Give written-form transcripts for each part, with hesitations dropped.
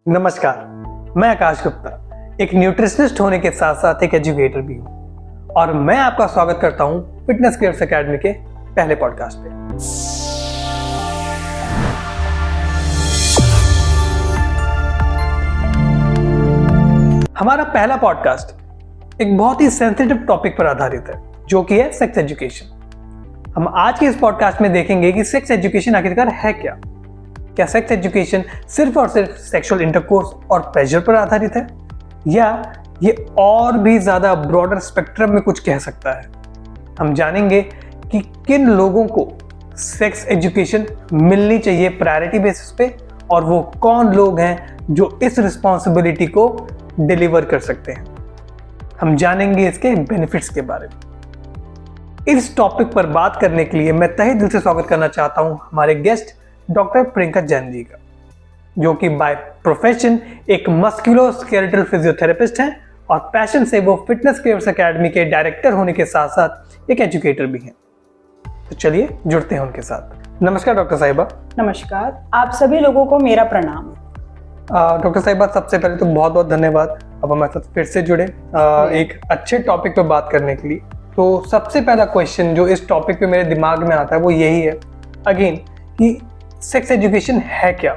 नमस्कार, मैं आकाश गुप्ता एक न्यूट्रिशनिस्ट होने के साथ साथ एक एजुकेटर भी हूँ और मैं आपका स्वागत करता हूँ फिटनेस केयर्स एकेडमी के पहले पॉडकास्ट पे। हमारा पहला पॉडकास्ट एक बहुत ही सेंसिटिव टॉपिक पर आधारित है जो कि है सेक्स एजुकेशन। हम आज के इस पॉडकास्ट में देखेंगे कि सेक्स एजुकेशन आखिरकार है क्या सेक्स एजुकेशन सिर्फ और सिर्फ सेक्सुअल इंटरकोर्स और प्लेजर पर आधारित है या ये और भी ज्यादा ब्रॉडर स्पेक्ट्रम में कुछ कह सकता है। हम जानेंगे कि किन लोगों को सेक्स एजुकेशन मिलनी चाहिए प्रायोरिटी बेसिस पे और वो कौन लोग हैं जो इस रिस्पॉन्सिबिलिटी को डिलीवर कर सकते हैं। हम जानेंगे इसके बेनिफिट्स के बारे में। इस टॉपिक पर बात करने के लिए मैं तहे दिल से स्वागत करना चाहता हूं हमारे गेस्ट डॉक्टर प्रियंका जैन जी का, जो कि बाय प्रोफेशन एक मस्कुलोस्केलेटल फिजियोथेरेपिस्ट हैं और पैशन से वो फिटनेस केयर्स एकेडमी के डायरेक्टर होने के साथ साथ एक एजुकेटर भी हैं। तो चलिए जुड़ते हैं उनके साथ। नमस्कार डॉक्टर साहिबा। नमस्कार, आप सभी लोगों को मेरा प्रणाम। डॉक्टर साहिबा, सबसे पहले तो बहुत बहुत धन्यवाद अब हमारे साथ फिर से जुड़े एक अच्छे टॉपिक पर बात करने के लिए। तो सबसे पहला क्वेश्चन जो इस टॉपिक पे मेरे दिमाग में आता है वो यही है अगेन कि सेक्स एजुकेशन है क्या,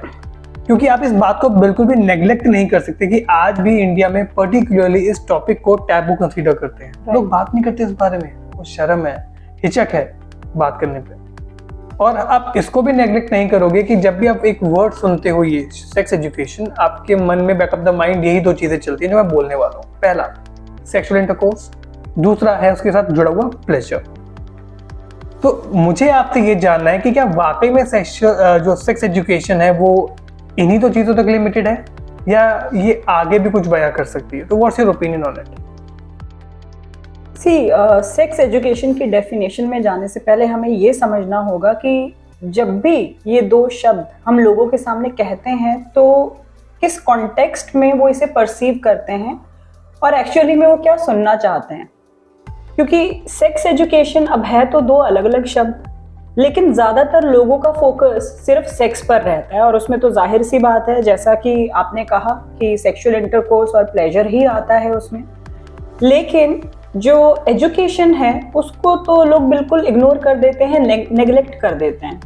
क्योंकि आप इस बात को बिल्कुल भी नेग्लेक्ट नहीं कर सकते कि आज भी इंडिया में पर्टिकुलरली इस टॉपिक को टैबू कंसीडर करते हैं। लोग बात नहीं करते इस बारे में, वो शर्म है, हिचक है बात करने पे। और आप इसको भी नेग्लेक्ट नहीं करोगे कि जब भी आप एक वर्ड सुनते हो ये सेक्स एजुकेशन, आपके मन में बैक ऑफ द माइंड यही दो चीजें चलती हैं जो मैं बोलने वाला हूँ। पहला सेक्सुअल इंटरकोर्स, दूसरा है उसके साथ जुड़ा हुआ प्लेजर। तो मुझे आपसे ये जानना है कि क्या वाकई में जो सेक्स एजुकेशन है वो इन्हीं तो चीजों तक लिमिटेड है या ये आगे भी कुछ बयां कर सकती है? तो what's your opinion on it? Sex education की डेफिनेशन में जाने से पहले हमें ये समझना होगा कि जब भी ये दो शब्द हम लोगों के सामने कहते हैं तो किस कॉन्टेक्स्ट में वो इसे परसीव करते हैं और एक्चुअली में वो क्या सुनना चाहते हैं। क्योंकि सेक्स एजुकेशन अब है तो दो अलग अलग शब्द, लेकिन ज़्यादातर लोगों का फोकस सिर्फ सेक्स पर रहता है और उसमें तो जाहिर सी बात है, जैसा कि आपने कहा कि सेक्सुअल इंटरकोर्स और प्लेजर ही आता है उसमें। लेकिन जो एजुकेशन है उसको तो लोग बिल्कुल इग्नोर कर देते हैं, नेग्लेक्ट कर देते हैं।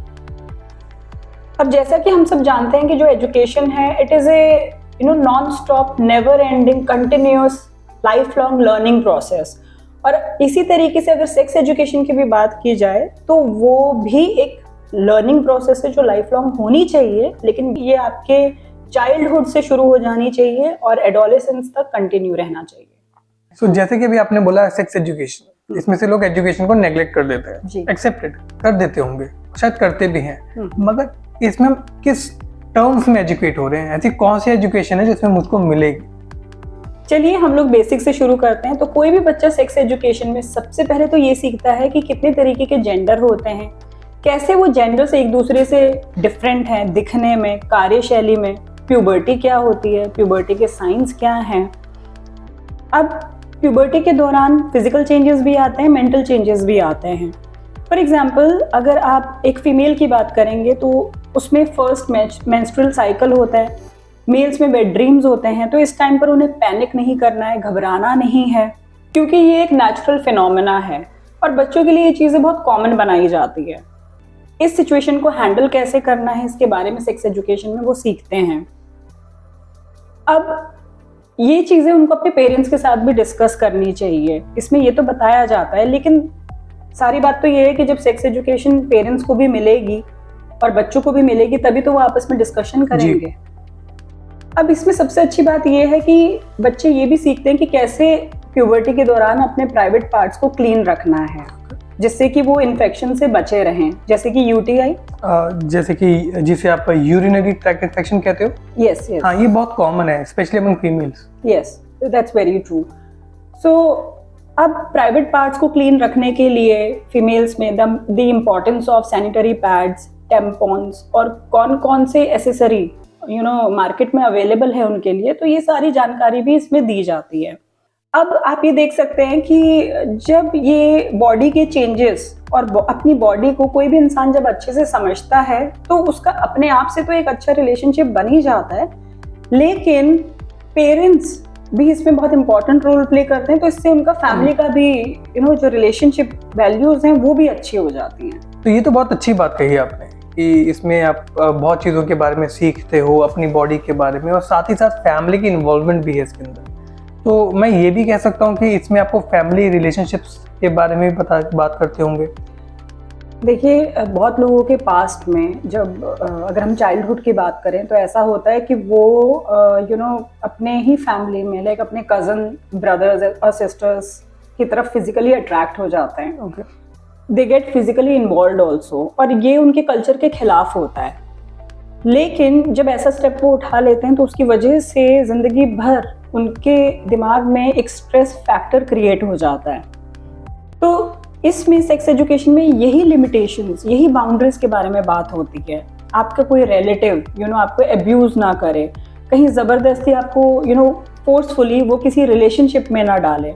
अब जैसा कि हम सब जानते हैं कि जो एजुकेशन है it is a non stop never ending continuous life long learning process. और इसी तरीके से अगर सेक्स एजुकेशन की भी बात की जाए तो वो भी एक लर्निंग प्रोसेस है जो लाइफ लॉन्ग होनी चाहिए, लेकिन ये आपके चाइल्डहुड से शुरू हो जानी चाहिए और एडोलेसेंस तक कंटिन्यू रहना चाहिए। जैसे कि अभी आपने बोला सेक्स एजुकेशन, इसमें से लोग एजुकेशन को नेग्लेक्ट कर देते हैं, एक्सेप्टेड कर देते होंगे, शायद करते भी हैं, मगर इसमें किस टर्म्स में एजुकेट हो रहे हैं? ऐसी कौन सी एजुकेशन है जिसमें मुझको मिलेगी? चलिए हम लोग बेसिक से शुरू करते हैं। तो कोई भी बच्चा सेक्स एजुकेशन में सबसे पहले तो ये सीखता है कि कितने तरीके के जेंडर होते हैं, कैसे वो जेंडर से एक दूसरे से डिफरेंट हैं दिखने में, कार्यशैली में, प्यूबर्टी क्या होती है, प्यूबर्टी के साइंस क्या हैं। अब प्यूबर्टी के दौरान फिजिकल चेंजेस भी आते हैं, मेंटल चेंजेस भी आते हैं। फॉर एग्जाम्पल अगर आप एक फीमेल की बात करेंगे तो उसमें फर्स्ट मेंस्ट्रुअल साइकिल होता है, मेल्स में वेट ड्रीम्स होते हैं। तो इस टाइम पर उन्हें पैनिक नहीं करना है, घबराना नहीं है, क्योंकि ये एक नेचुरल फिनोमेना है और बच्चों के लिए ये चीज़ें बहुत कॉमन बनाई जाती है। इस सिचुएशन को हैंडल कैसे करना है इसके बारे में सेक्स एजुकेशन में वो सीखते हैं। अब ये चीज़ें उनको अपने पेरेंट्स के साथ भी डिस्कस करनी चाहिए, इसमें ये तो बताया जाता है। लेकिन सारी बात तो ये है कि जब सेक्स एजुकेशन पेरेंट्स को भी मिलेगी और बच्चों को भी मिलेगी तभी तो वो आपस में डिस्कशन करेंगे। अब इसमें सबसे अच्छी बात यह है कि बच्चे ये भी सीखते हैं कि कैसे प्यूबर्टी के दौरान अपने प्राइवेट पार्ट्स को क्लीन रखना है जिससे कि वो इन्फेक्शन से बचे रहें, जैसे कि यूटीआई, जैसे कि जिसे आप यूरिनरी ट्रैक्ट इन्फेक्शन कहते हो। यस यस, हाँ, ये बहुत कॉमन है specially among females. Yes, that's very true. So अब प्राइवेट पार्ट्स को क्लीन रखने के लिए फीमेल्स में the importance of sanitary pads, tampons और कौन कौन से एसेसरी मार्केट में अवेलेबल है उनके लिए, तो ये सारी जानकारी भी इसमें दी जाती है। अब आप ये देख सकते हैं कि जब ये बॉडी के चेंजेस और अपनी बॉडी को कोई भी इंसान जब अच्छे से समझता है तो उसका अपने आप से तो एक अच्छा रिलेशनशिप बन ही जाता है, लेकिन पेरेंट्स भी इसमें बहुत इंपॉर्टेंट रोल प्ले करते हैं, तो इससे उनका फैमिली का भी जो रिलेशनशिप वैल्यूज हैं वो भी अच्छी हो जाती हैं। तो ये तो बहुत अच्छी बात कही आपने कि इसमें आप बहुत चीज़ों के बारे में सीखते हो, अपनी बॉडी के बारे में, और साथ ही साथ फैमिली की इन्वॉल्वमेंट भी है इसके अंदर। तो मैं ये भी कह सकता हूँ कि इसमें आपको फैमिली रिलेशनशिप्स के बारे में भी बात करते होंगे। देखिए, बहुत लोगों के पास्ट में जब अगर हम चाइल्डहुड की बात करें तो ऐसा होता है कि वो अपने ही फैमिली में लाइक अपने कज़न ब्रदर्स और सिस्टर्स की तरफ फिजिकली अट्रैक्ट हो जाते हैं। Okay. They get physically involve also, और ये उनके कल्चर के खिलाफ होता है। लेकिन जब ऐसा स्टेप वो उठा लेते हैं तो उसकी वजह से ज़िंदगी भर उनके दिमाग में एक स्ट्रेस फैक्टर क्रिएट हो जाता है। तो इसमें सेक्स एजुकेशन में यही लिमिटेशंस, यही बाउंड्रीज के बारे में बात होती है। आपका कोई रिलेटिव आपको अब्यूज ना करे, कहीं ज़बरदस्ती आपको फोर्सफुली वो किसी रिलेशनशिप में ना डाले।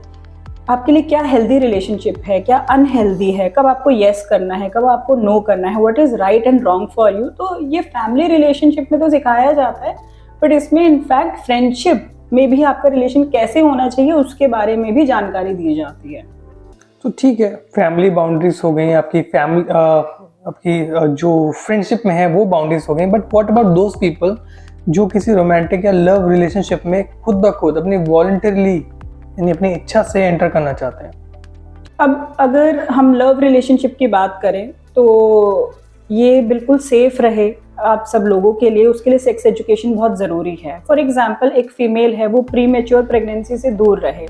आपके लिए क्या हेल्दी रिलेशनशिप है, क्या अनहेल्दी है, कब आपको येस करना है, कब आपको नो करना है, what is right and wrong for you. तो ये फैमिली रिलेशनशिप में तो सिखाया जाता है, बट इसमें इनफैक्ट फ्रेंडशिप में भी आपका रिलेशन कैसे होना चाहिए उसके बारे में भी जानकारी दी जाती है। तो ठीक है, फैमिली बाउंड्रीज हो गई, आपकी जो फ्रेंडशिप में है वो बाउंड्रीज हो गई, but what about those people जो किसी रोमांटिक या लव रिलेशनशिप में खुद ब खुद अपनी वॉलंटरली यानी अपनी इच्छा से एंटर करना चाहते हैं। अब अगर हम लव रिलेशनशिप की बात करें तो ये बिल्कुल सेफ रहे आप सब लोगों के लिए, उसके लिए सेक्स एजुकेशन बहुत ज़रूरी है। फॉर एग्जांपल, एक फीमेल है वो प्री मैच्योर प्रेगनेंसी से दूर रहे,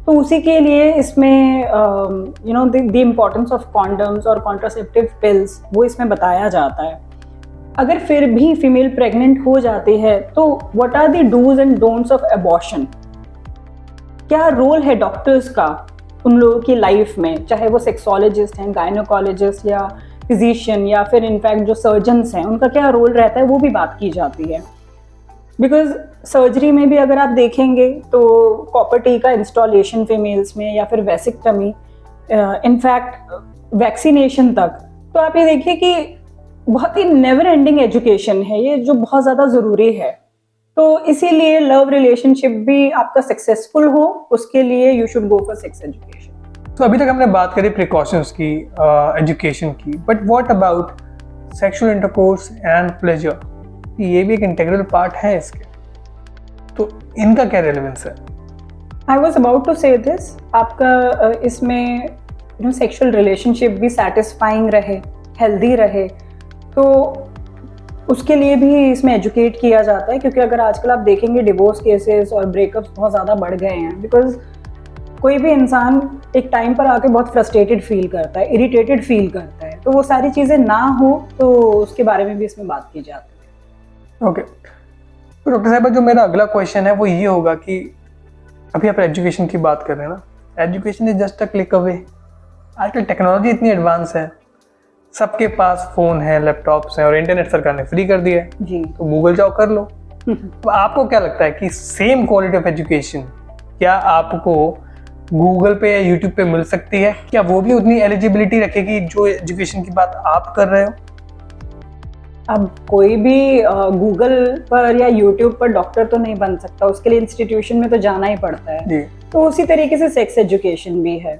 तो उसी के लिए इसमें द इम्पोर्टेंस ऑफ कॉन्डम्स और कॉन्ट्रासेप्टिव पिल्स वो इसमें बताया जाता है। अगर फिर भी फीमेल प्रेग्नेंट हो जाती है तो what are the dos and don'ts of abortion, क्या रोल है डॉक्टर्स का उन लोगों की लाइफ में, चाहे वो सेक्सोलॉजिस्ट हैं, गायनोकोलॉजिस्ट या फिजिशियन या फिर इनफैक्ट जो सर्जन्स हैं, उनका क्या रोल रहता है वो भी बात की जाती है। बिकॉज सर्जरी में भी अगर आप देखेंगे तो कॉपर टी का इंस्टॉलेशन फीमेल्स में या फिर वेसिक्टमी, इनफैक्ट वैक्सीनेशन तक, तो आप ये देखिए कि बहुत ही नेवर एंडिंग एजुकेशन है ये, जो बहुत ज़्यादा ज़रूरी है। तो इसीलिए लव रिलेशनशिप भी आपका सक्सेसफुल हो, उसके लिए you should go for sex education. तो अभी तक हमने बात करी प्रिकॉशंस की, एजुकेशन की, but what about sexual intercourse and pleasure? ये भी एक इंटीग्रल पार्ट है इसके, तो इनका क्या रेलेवेंस है? आई वॉज अबाउट टू से दिस, आपका इसमें सेक्सुअल रिलेशनशिप भी सेटिस्फाइंग रहे, हेल्दी रहे, तो उसके लिए भी इसमें एजुकेट किया जाता है। क्योंकि अगर आजकल आप देखेंगे डिवोर्स केसेस और ब्रेकअप्स बहुत ज़्यादा बढ़ गए हैं, बिकॉज कोई भी इंसान एक टाइम पर आके बहुत फ्रस्ट्रेटेड फील करता है, इरिटेटेड फील करता है, तो वो सारी चीज़ें ना हो तो उसके बारे में भी इसमें बात की जाती है। ओके, तो डॉक्टर साहब जो मेरा अगला क्वेश्चन है वो ये होगा कि अभी आप एजुकेशन की बात कर रहे हैं ना, education is just a click away. आजकल टेक्नोलॉजी इतनी एडवांस है, सबके पास फ़ोन है, लैपटॉप्स हैं, और इंटरनेट सरकार ने फ्री कर दिया है जी, तो गूगल जाओ कर लो। तो आपको क्या लगता है कि सेम क्वालिटी ऑफ एजुकेशन क्या आपको गूगल पे या यूट्यूब पे मिल सकती है? क्या वो भी उतनी एलिजिबिलिटी रखेगी जो एजुकेशन की बात आप कर रहे हो? अब कोई भी गूगल पर या यूट्यूब पर डॉक्टर तो नहीं बन सकता, उसके लिए इंस्टीट्यूशन में तो जाना ही पड़ता है जी। तो उसी तरीके से सेक्स एजुकेशन भी है।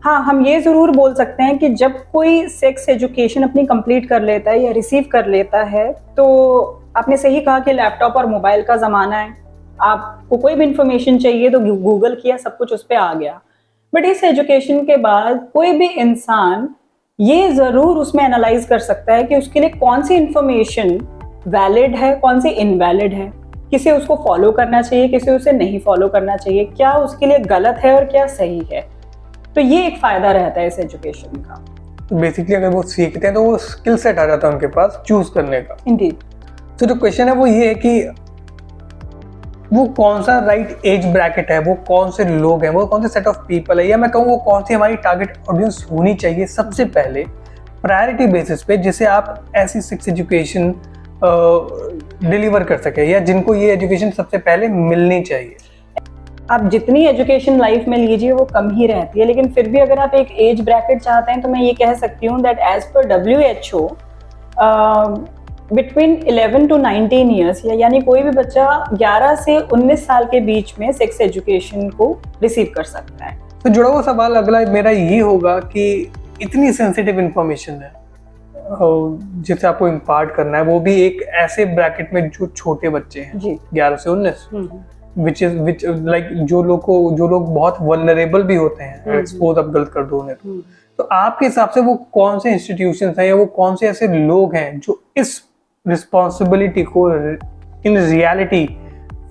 हाँ, हम ये ज़रूर बोल सकते हैं कि जब कोई सेक्स एजुकेशन अपनी कंप्लीट कर लेता है या रिसीव कर लेता है, तो आपने सही कहा कि लैपटॉप और मोबाइल का ज़माना है, आपको कोई भी इंफॉर्मेशन चाहिए तो गूगल किया, सब कुछ उस पर आ गया। बट इस एजुकेशन के बाद कोई भी इंसान ये ज़रूर उसमें एनालाइज कर सकता है कि उसके लिए कौन सी इंफॉर्मेशन वैलिड है, कौन सी इनवैलिड है, किसे उसको फॉलो करना चाहिए, किसे उसे नहीं फॉलो करना चाहिए, क्या उसके लिए गलत है और क्या सही है। तो ये एक फ़ायदा रहता है इस एजुकेशन का। तो बेसिकली अगर वो सीखते हैं तो वो स्किल सेट आ जाता है उनके पास चूज करने का। इंडीड। तो जो क्वेश्चन है वो ये है कि वो कौन सा राइट एज ब्रैकेट है, वो कौन से लोग हैं, वो कौन से सेट ऑफ पीपल है, या मैं कहूँ वो कौन सी हमारी टारगेट ऑडियंस होनी चाहिए सबसे पहले प्रायोरिटी बेसिस पे, जिसे आप ऐसी सेक्स एजुकेशन डिलीवर कर सके, या जिनको ये एजुकेशन सबसे पहले मिलनी चाहिए? आप जितनी एजुकेशन लाइफ में लीजिए वो कम ही रहती है, लेकिन फिर भी अगर आप एक एज ब्रैकेट चाहते हैं तो मैं ये कह सकती हूँ that as per WHO between 11 to 19 years, यानी कोई भी बच्चा 11 से 19 साल के बीच में सेक्स एजुकेशन को रिसीव कर सकता है। तो जुड़ा हुआ सवाल अगला मेरा ये होगा कि इतनी सेंसिटिव इंफॉर्मेशन है जिसे आपको इम्पार्ट करना है, वो भी एक ऐसे ब्रैकेट में जो छोटे बच्चे हैं जी 11 से 19, विच लाइक जो लोग बहुत वल्नरेबल भी होते हैं, एक्सपोज अब गलत कर दो उन्हें तो आपके हिसाब से वो कौन से इंस्टीट्यूशंस हैं या वो कौन से ऐसे लोग हैं जो इस रिस्पॉन्सिबिलिटी को इन रियलिटी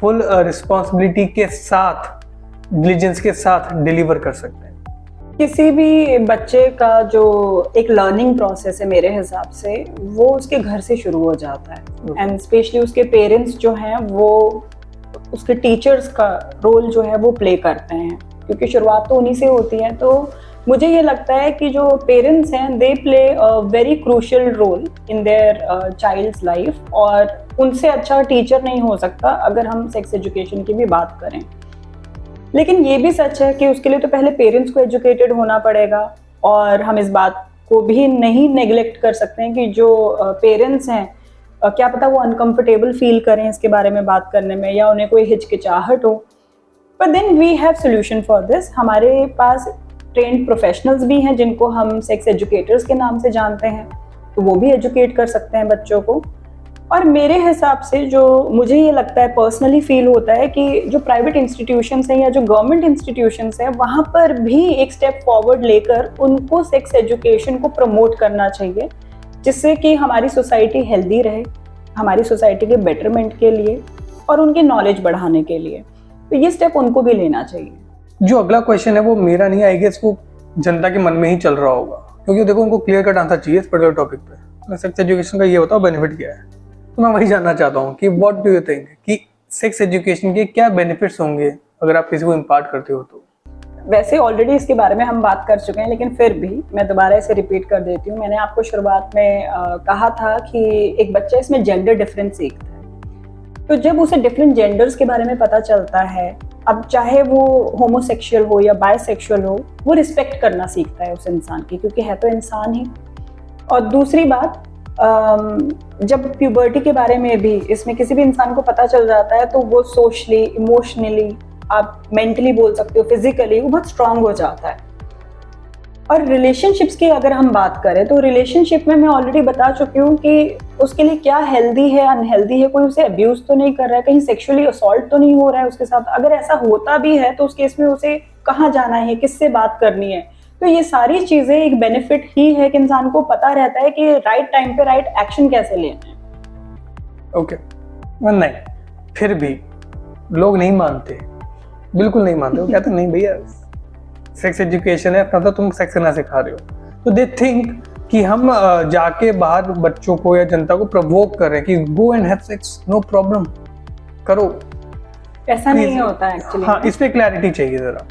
फुल रिस्पॉन्सिबिलिटी के साथ, डिलीजेंस के साथ डिलीवर कर सकते हैं? किसी भी बच्चे का जो एक लर्निंग प्रोसेस है मेरे हिसाब से वो उसके घर से शुरू हो जाता है, एंड स्पेशली उसके पेरेंट्स जो हैं वो उसके टीचर्स का रोल जो है वो प्ले करते हैं, क्योंकि शुरुआत तो उन्हीं से होती है। तो मुझे ये लगता है कि जो पेरेंट्स हैं they play a very crucial role in their child's life, और उनसे अच्छा टीचर नहीं हो सकता अगर हम सेक्स एजुकेशन की भी बात करें। लेकिन ये भी सच है कि उसके लिए तो पहले पेरेंट्स को एजुकेटेड होना पड़ेगा, और हम इस बात को भी नहीं नेग्लेक्ट कर सकते हैं कि जो पेरेंट्स हैं क्या पता वो अनकंफर्टेबल फील करें इसके बारे में बात करने में, या उन्हें कोई हिचकिचाहट हो। But then we have solution for this. हमारे पास ट्रेंड प्रोफेशनल्स भी हैं जिनको हम सेक्स एजुकेटर्स के नाम से जानते हैं, तो वो भी एजुकेट कर सकते हैं बच्चों को। और मेरे हिसाब से जो मुझे ये लगता है, पर्सनली फील होता है कि जो प्राइवेट इंस्टीट्यूशंस हैं या जो गवर्नमेंट इंस्टीट्यूशंस हैं वहाँ पर भी एक स्टेप फॉरवर्ड लेकर उनको सेक्स एजुकेशन को प्रमोट करना चाहिए, जिससे कि हमारी सोसाइटी हेल्दी रहे, हमारी सोसाइटी के बेटरमेंट के लिए और उनकी नॉलेज बढ़ाने के लिए। तो ये स्टेप उनको भी लेना चाहिए। जो अगला क्वेश्चन है वो मेरा नहीं, आई गेस वो जनता के मन में ही चल रहा होगा, क्योंकि देखो उनको क्लियर कट आंसर चाहिए इस पर्टिकुलर टॉपिक पे। सेक्स एजुकेशन का ये बताओ बेनिफिट क्या है, तो मैं वही जानना चाहता हूँ कि व्हाट डू यू थिंक कि सेक्स एजुकेशन के क्या बेनिफिट्स होंगे अगर आप किसी को इम्पार्ट करते हो तो? वैसे ऑलरेडी इसके बारे में हम बात कर चुके हैं, लेकिन फिर भी मैं दोबारा इसे रिपीट कर देती हूँ। मैंने आपको शुरुआत में कहा था कि एक बच्चा इसमें जेंडर डिफरेंस सीखता है, तो जब उसे डिफरेंट जेंडर्स के बारे में पता चलता है, अब चाहे वो होमोसेक्सुअल हो या बायसेक्सुअल हो, वो रिस्पेक्ट करना सीखता है उस इंसान की, क्योंकि है तो इंसान ही। और दूसरी बात, जब प्यूबर्टी के बारे में भी इसमें किसी भी इंसान को पता चल जाता है, तो वो सोशली, इमोशनली, आप मेंटली बोल सकते हो, फिजिकली वो बहुत स्ट्रांग हो जाता है। और रिलेशनशिप्स की अगर हम बात करें तो रिलेशनशिप में मैं ऑलरेडी बता चुकी हूँ कि उसके लिए क्या हेल्दी है, अनहेल्दी है, कोई उसे अब्यूज तो नहीं कर रहा है, कहीं सेक्सुअली असॉल्ट तो नहीं हो रहा है उसके साथ। अगर ऐसा होता भी है तो उस केस में उसे कहाँ जाना है, किससे बात करनी है। तो ये सारी चीजें एक बेनिफिट ही है कि इंसान को पता रहता है कि राइट टाइम पे राइट एक्शन कैसे लेना है। ओके, नहीं फिर भी लोग नहीं मानते, बिल्कुल नहीं मानते। वो कहते नहीं भैया सेक्स एजुकेशन है, मतलब तुम सेक्स करना सिखा रहे हो। तो दे थिंक कि हम जाके बाहर बच्चों को या जनता को प्रवोक कर रहे हैं कि go and have sex, no problem, करो। ऐसा नहीं होता है एक्चुअली। हाँ, इस पे क्लैरिटी चाहिए जरा।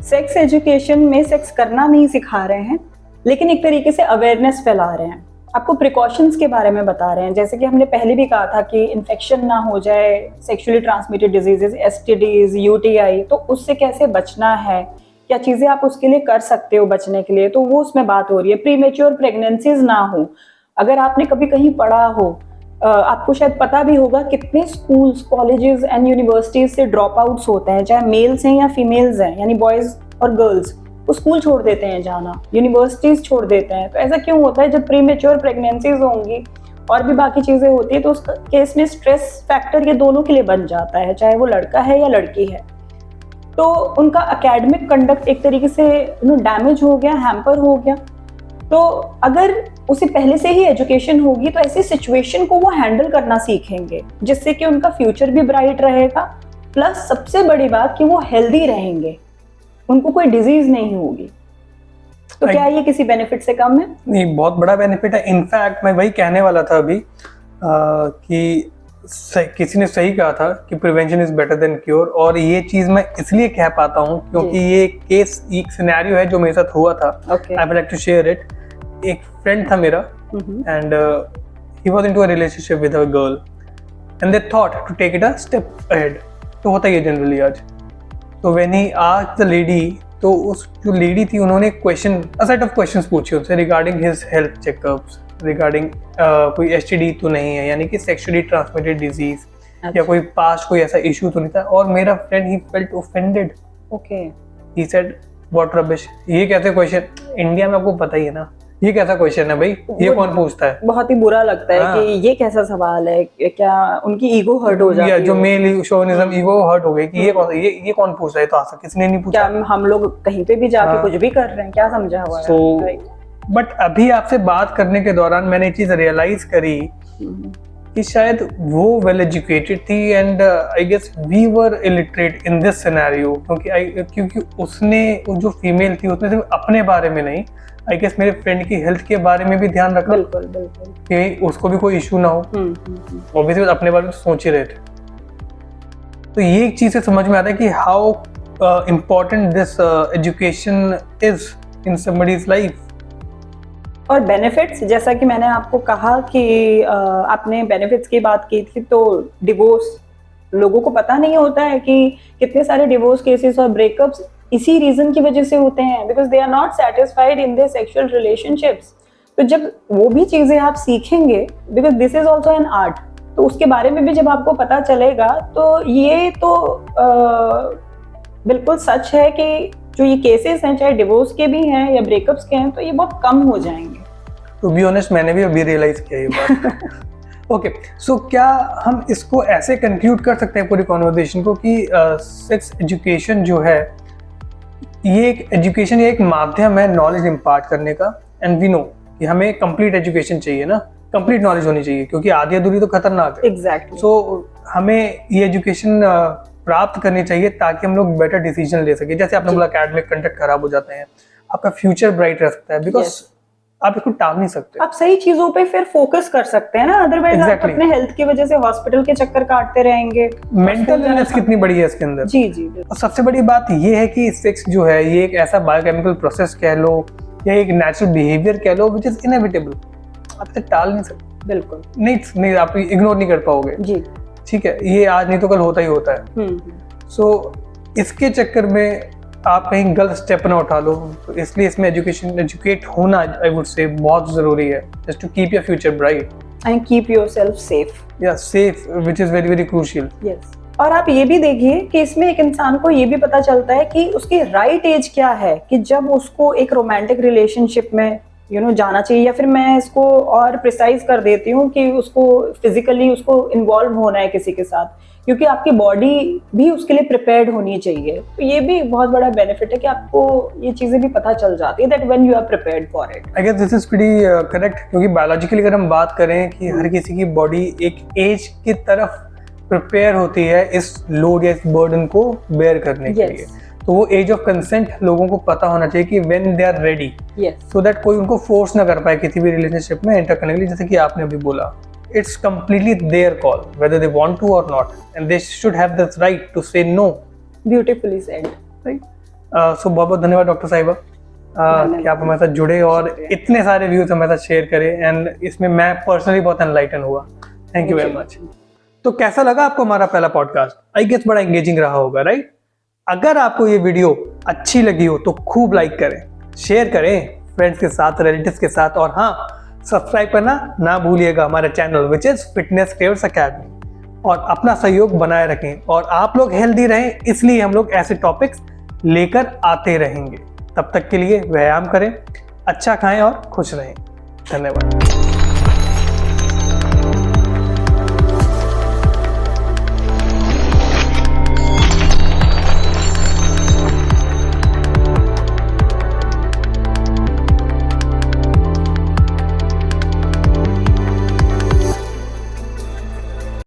सेक्स एजुकेशन में सेक्स करना नहीं सिखा रहे हैं, लेकिन एक तरीके से अवेयरनेस फैला रहे हैं, आपको प्रिकॉशंस के बारे में बता रहे हैं। जैसे कि हमने पहले भी कहा था कि इन्फेक्शन ना हो जाए, sexually transmitted diseases, STDs, UTI, तो उससे कैसे बचना है, क्या चीज़ें आप उसके लिए कर सकते हो बचने के लिए, तो वो उसमें बात हो रही है। प्रीमेच्योर प्रेगनेंसीज ना हो। अगर आपने कभी कहीं पढ़ा हो, आपको शायद पता भी होगा कितने स्कूल्स, कॉलेजेस एंड यूनिवर्सिटीज से ड्रॉप आउट्स होते हैं, चाहे मेल्स हैं या फीमेल्स हैं, यानी बॉयज और गर्ल्स, वो स्कूल छोड़ देते हैं जाना, यूनिवर्सिटीज छोड़ देते हैं। तो ऐसा क्यों होता है? जब प्रीमेच्योर प्रेगनेंसीज होंगी और भी बाकी चीजें होती है, तो उस केस में स्ट्रेस फैक्टर ये दोनों के लिए बन जाता है, चाहे वो लड़का है या लड़की है। तो उनका एकेडमिक कंडक्ट एक तरीके से डैमेज हो गया, हैम्पर हो गया। तो अगर उसे पहले से ही एजुकेशन होगी तो ऐसी सिचुएशन को वो हैंडल करना सीखेंगे, जिससे कि उनका फ्यूचर भी ब्राइट रहेगा, प्लस सबसे बड़ी बात कि वो हेल्दी रहेंगे, उनको कोई डिजीज नहीं होगी। तो क्या ये किसी बेनिफिट से कम है? नहीं, बहुत बड़ा बेनिफिट है। इनफैक्ट मैं वही कहने वाला था अभी कि किसी ने सही कहा था कि prevention is better than cure, और ये चीज मैं इसलिए कह पाता हूँ क्योंकि ये केस, एक सिनेरियो है जो मेरे साथ हुआ था। I would like to share it. एक फ्रेंड था मेरा and he was into a relationship with a girl and they thought to take it a step ahead. तो होता है जनरली आज। तो when he asked the lady, तो उस जो लेडी थी उन्होंने question, a set of questions पूछे उनसे regarding his health checkups, regarding कोई एसटीडी तो नहीं है, यानी कि सेक्सुअली ट्रांसमिटेड डिजीज या अच्छा। कोई पास्ट कोई ऐसा इशू तो नहीं था। और मेरा friend he felt offended, okay. He said what rubbish, ये कैसे क्वेश्चन, इंडिया में आपको पता ही है ना, ये कैसा क्वेश्चन है भाई, ये कौन पूछता है। बहुत ही बुरा लगता है हाँ। कि ये कैसा सवाल है, क्या उनकी ईगो हर्ट हो जाती या है। जो मेल शोविनिज्म ईगो हर्ट हो गई कि ये कौन पूछ रहा है, तो आसा किसने नहीं पूछा। क्या हम लोग कहीं पे भी जाके हाँ। कुछ भी कर रहे हैं, क्या समझा हुआ है। So, Right. बट अभी आपसे बात करने के दौरान मैंने ये चीज रियलाइज करी कि शायद वो वेल एजुकेटेड थी and I guess we were illiterate in this scenario, क्योंकि उसने, वो जो फीमेल थी, उसने सिर्फ अपने बारे में नहीं, आई गेस मेरे फ्रेंड की हेल्थ के बारे में भी ध्यान रखा बिल्कुल बिल्कुल। कि उसको भी कोई इशू ना हो। ऑब्वियसली अपने बारे में सोच ही रहे थे। तो ये एक चीज से समझ में आता है कि how important this education is in somebody's life. और बेनिफिट्स, जैसा कि मैंने आपको कहा कि आपने बेनिफिट्स की बात की थी, तो डिवोर्स, लोगों को पता नहीं होता है कि कितने सारे डिवोर्स केसेस और ब्रेकअप्स इसी रीजन की वजह से होते हैं, because they are not satisfied in their sexual relationships. तो जब वो भी चीजें आप सीखेंगे, because this is also an art, तो उसके बारे में भी जब आपको पता चलेगा, तो ये तो बिल्कुल सच है कि जो ये केसेस हैं, चाहे डिवोर्स के भी हैं या ब्रेकअप्स के हैं, तो ये बहुत कम हो जाएंगे। टू बी ऑनेस्ट मैंने भी अभी रियलाइज किया ये बात। ओके, सो क्या हम इसको ऐसे कंक्लूड कर सकते हैं पूरी कॉन्वर्सेशन को कि सेक्स एजुकेशन जो है, ये एक एजुकेशन, ये एक माध्यम है नॉलेज इम्पार्ट करने का, एंड वी नो कि हमें कंप्लीट एजुकेशन चाहिए ना, कंप्लीट नॉलेज होनी चाहिए, क्योंकि आधी अधूरी तो खतरनाक है। एग्जैक्टली। सो हमें ये एजुकेशन प्राप्त करनी चाहिए ताकि हम लोग बेटर डिसीजन ले सके। जैसे आपने बोला एकेडमिक कंटेंट खराब हो जाते हैं, आपका फ्यूचर ब्राइट रह सकता है, बिकॉज आप इसको टाल नहीं सकते। आप सही चीजों पे फिर फोकस कर सकते हैं ना, अदरवाइज आप अपने हेल्थ की वजह से हॉस्पिटल के चक्कर काटते रहेंगे। मेंटल इलनेस कितनी बड़ी है इसके अंदर। जी जी। और सबसे बड़ी बात ये है कि सेक्स जो है, ये एक ऐसा बायोकेमिकल प्रोसेस कह लो या एक नेचुरल बिहेवियर कह लो, विच इज इनएविटेबल, आप इसे टाल नहीं सकते। बिल्कुल नहीं, आप इग्नोर नहीं कर पाओगे जी। ठीक है, ये आज नहीं तो कल होता ही होता है। सो इसके चक्कर में आप कहीं गलत स्टेप ना उठा लो, तो इसलिए इसमें एजुकेट होना आई वुड से बहुत जरूरी है, just to keep your future bright and keep yourself safe. या safe, which is very very crucial. Yes. और आप ये भी देखिए कि इसमें एक इंसान को ये भी पता चलता है कि उसकी राइट एज क्या है, कि जब उसको एक रोमांटिक रिलेशनशिप में जाना चाहिए, या फिर मैं इसको और प्रिसाइज कर देती हूँ कि उसको फिजिकली उसको इन्वॉल्व होना है किसी के साथ, क्योंकि आपकी बॉडी भी उसके लिए प्रिपेयर्ड होनी चाहिए। तो ये भी बहुत बड़ा बेनिफिट है कि आपको ये चीजें भी पता चल जाती है, that when you are prepared for it. I guess this is pretty correct, क्योंकि बायोलॉजिकली अगर हम बात करें कि हर किसी की बॉडी एक एज की तरफ प्रिपेयर होती है इस लोड या इस बर्डन को बेयर करने के लिए, तो वो एज ऑफ कंसेंट लोगों को पता होना चाहिए कि when they are ready, so that कोई उनको फोर्स ना कर पाए किसी भी रिलेशनशिप में एंटर करने के लिए। जैसे कि आपने अभी बोला, it's completely their call whether they want to or not, and they should have this right to say no. Beautifully said. Right? So बहुत बहुत धन्यवाद डॉक्टर साहिबा कि आप हमारे साथ जुड़े और इतने सारे व्यूज हमारे साथ शेयर करें, एंड इसमें मैं पर्सनली बहुत एनलाइटन हुआ। Thank you very much. तो कैसा लगा आपको हमारा पहला पॉडकास्ट? आई गेस बड़ा एंगेजिंग रहा होगा, राइट? अगर आपको ये वीडियो अच्छी लगी हो तो खूब लाइक करें, शेयर करें फ्रेंड्स के साथ, रिलेटिव्स के साथ, और हाँ, सब्सक्राइब करना ना भूलिएगा हमारे channel which is fitness cravers academy, और अपना सहयोग बनाए रखें, और आप लोग हेल्दी रहें, इसलिए हम लोग ऐसे टॉपिक्स लेकर आते रहेंगे। तब तक के लिए व्यायाम करें, अच्छा खाएं और खुश रहें। धन्यवाद।